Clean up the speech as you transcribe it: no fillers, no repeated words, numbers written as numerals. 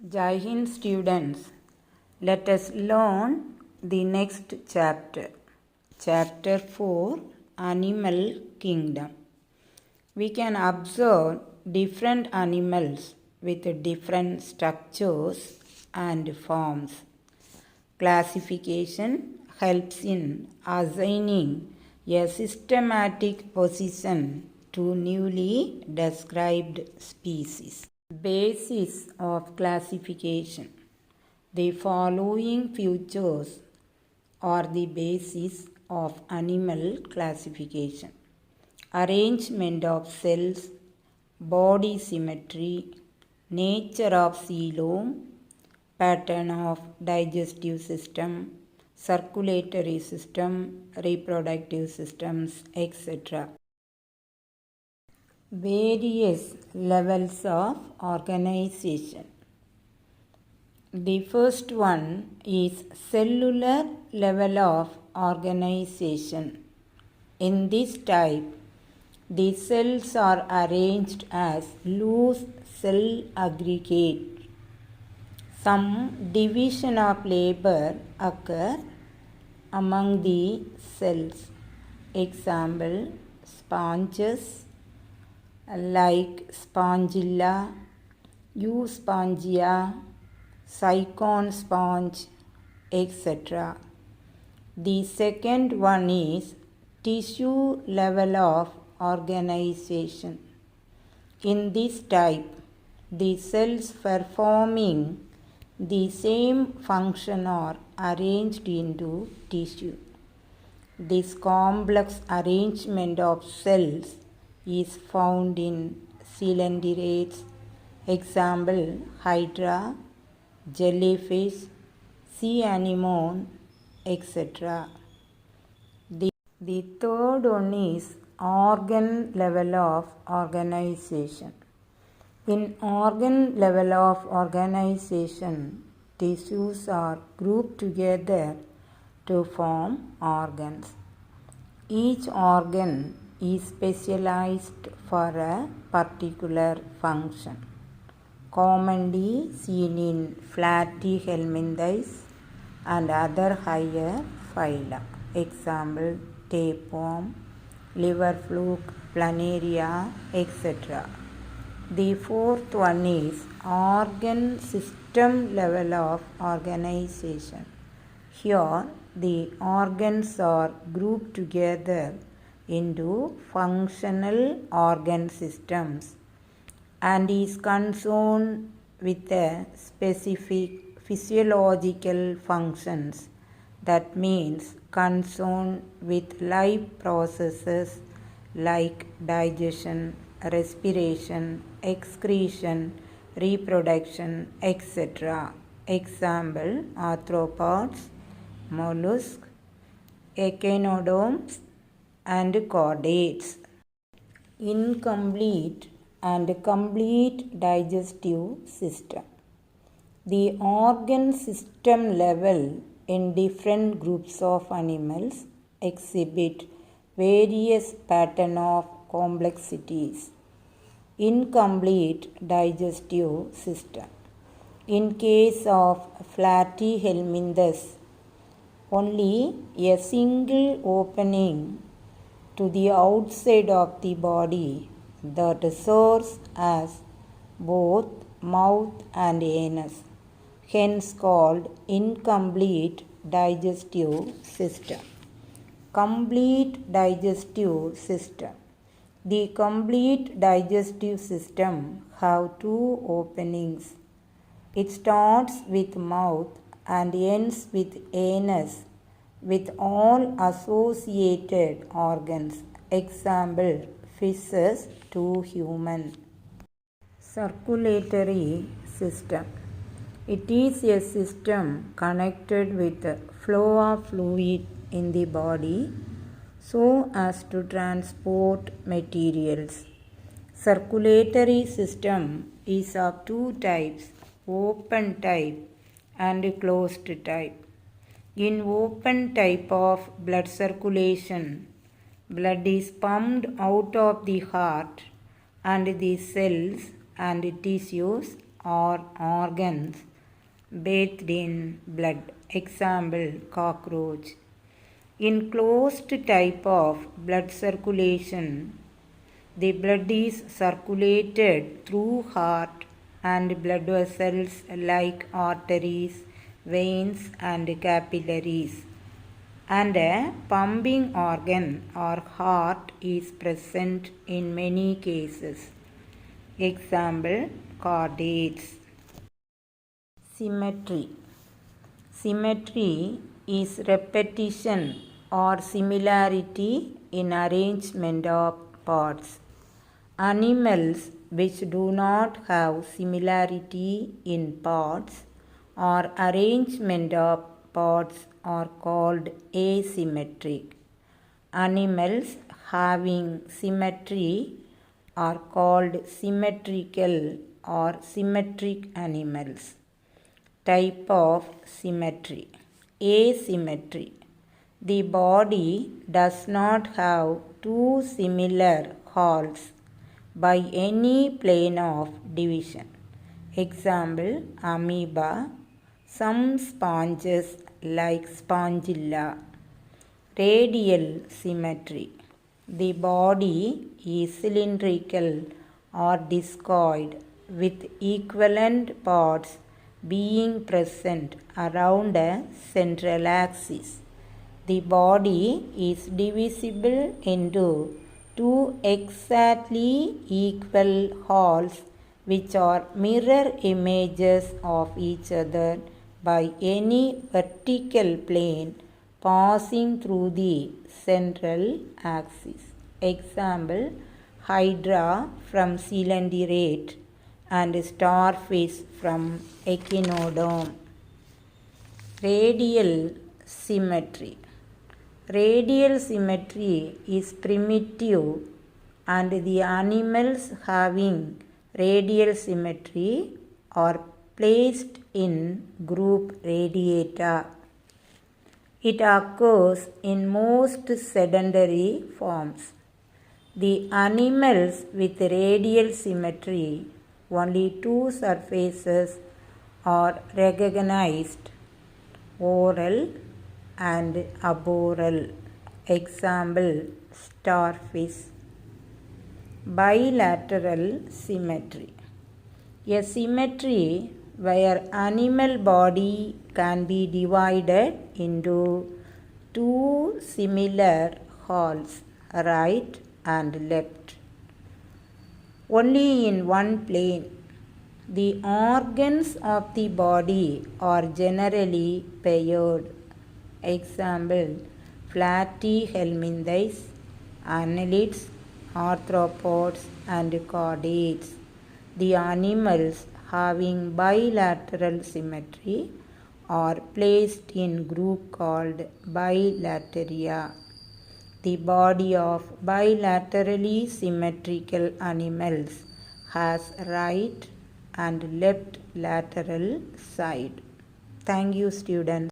Jai Hind students, let us learn the next chapter. Chapter 4, Animal Kingdom. We can observe different animals with different structures and forms. Classification helps in assigning a systematic position to newly described species. Basis of classification. The following features are the basis of animal classification: arrangement of cells, body symmetry, nature of coelom, pattern of digestive system, circulatory system, reproductive systems, etc. Various levels of organization. The first one is cellular level of organization. In this type, the cells are arranged as loose cell aggregate. Some division of labor occur among the cells. Example, sponges like Spongilla, Euspongia, Cycon sponge, etc. The second one is tissue level of organization. In this type, the cells performing the same function are arranged into tissue. This complex arrangement of cells is found in coelenterate. Example, hydra, jellyfish, sea anemone, etc. The third one is organ level of organization. In organ level of organization, tissues are grouped together to form organs. Each organ is specialized for a particular function, commonly seen in Platyhelminthes and other higher phyla. Example, tapeworm, liver fluke, planaria, etc. The fourth one is organ system level of organization. Here, the organs are grouped together into functional organ systems and is concerned with the specific physiological functions. That means concerned with life processes like digestion, respiration, excretion, reproduction, etc. Example, arthropods, mollusks, echinoderms, and chordates. Incomplete and complete digestive system. The organ system level in different groups of animals exhibit various pattern of complexities. Incomplete digestive system. In case of Platyhelminthes, only a single opening to the outside of the body that serves as both mouth and anus, hence called incomplete digestive system. Complete digestive system. The complete digestive system have two openings. It starts with mouth and ends with anus with all associated organs. Example, fishes to human. Circulatory system. It is a system connected with the flow of fluid in the body so as to transport materials. Circulatory system is of two types, open type and closed type. In open type of blood circulation, blood is pumped out of the heart and the cells and tissues or organs bathed in blood. Example, cockroach. In closed type of blood circulation, the blood is circulated through heart and blood vessels like arteries, veins and capillaries, and a pumping organ or heart is present in many cases. Example, chordates. Symmetry. Symmetry is repetition or similarity in arrangement of parts. Animals which do not have similarity in parts or arrangement of parts are called asymmetric. Animals having symmetry are called symmetrical or symmetric animals. Type of symmetry. Asymmetry. The body does not have two similar halves by any plane of division. Example, amoeba, some sponges like spongilla. Radial symmetry. The body is cylindrical or discoid with equivalent parts being present around a central axis. The body is divisible into two exactly equal halves which are mirror images of each other by any vertical plane passing through the central axis. Example, hydra from coelenterate and starfish from echinodon. Radial symmetry. Radial symmetry is primitive and the animals having radial symmetry are placed in group Radiata. It occurs in most sedentary forms. The animals with radial symmetry, only two surfaces are recognized, oral and aboral. Example, starfish. Bilateral symmetry. A symmetry where animal body can be divided into two similar halves, right and left, only in one plane. The organs of the body are generally paired. Example, platyhelminthes, annelids, arthropods and chordates. The animals having bilateral symmetry are placed in group called Bilateria. The body of bilaterally symmetrical animals has right and left lateral side. Thank you, students.